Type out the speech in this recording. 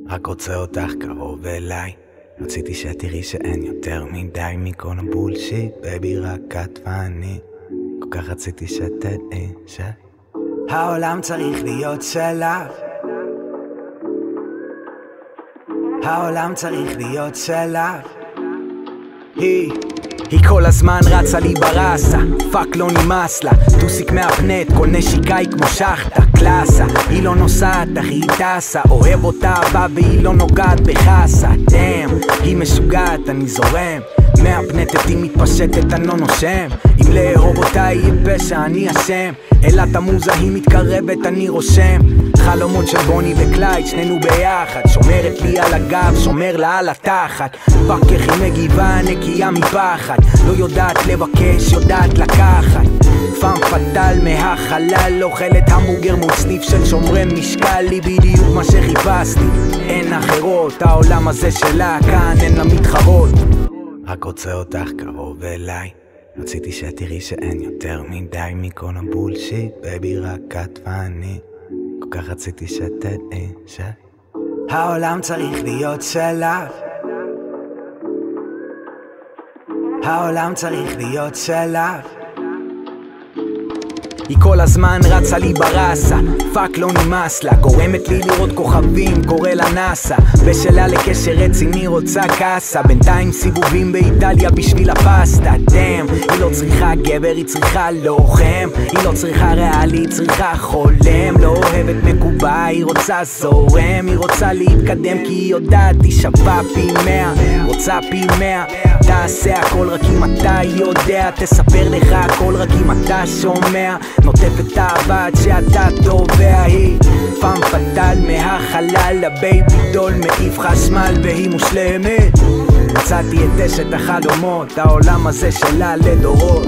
רק רוצה אותך קרוב אליי. רציתי שתראי שאין יותר מדי מכל הבולשיט, בייבי רק את ואני. כל כך רציתי שתדעי העולם צריך להיות שלך. העולם צריך להיות שלך. היא כל הזמן רצה לי ברסה, פאק לא נמאס לה, טוסיק מהפנט, כל נשיקה היא כמו שחטה, קלאסה. היא לא נוסעת אך היא טסה, אוהב אותה בא והיא לא נוגעת בחסה. דם, היא משוגעת אני זורם, מהפנטת היא מתפשטת אני לא נושם. אם לאהוב אותה יהיה פשע אני אשם, אלת המוזה היא מתקרבת אני רושם. חלומות של בוני וקלייד שנינו ביחד, שומרת לי על הגב שומר לה על התחת. פאק איך היא מגיבה נקייה מפחד, לא יודעת לבקש יודעת לקחת. פעם פטל מהחלל אוכלת המבורגר מול סניף של שומרי משקל, לי בדיוק מה שחיפשתי. אין אחרות העולם הזה שלה כאן אין לה מתחרות. רק רוצה אותך קרוב אליי, רציתי שתראי שאין יותר מדי מכל הבולשיט, בייבי רק את ואני. כל כך רציתי שתדעי העולם צריך להיות שלך. העולם צריך להיות שלך. היא כל הזמן רצה לי ברסה, פאק לא נמאס לה, גורמת לי לראות כוכבים, קורא לה נאסה. בשלה לקשר רציני רוצה קאסה, בינתיים סיבובים באיטליה בשביל הפסטה. דם, היא לא צריכה גבר, היא צריכה לוחם. היא לא צריכה ריאלי, היא צריכה חולם. לא אוהבת מקובה, היא רוצה זורם. היא רוצה להתקדם כי היא יודעת היא שווה פי 100, רוצה פי 100. תעשה הכל רק אם אתה יודע, תספר לך הכל רק אם אתה שומע. נוטפת אהבה עד שאתה תובע. היא פעם פטל מהחלל, הבייבי דול מעיף חשמל והיא מושלמת. מצאתי את אשת החלומות, העולם הזה שלה לדורות.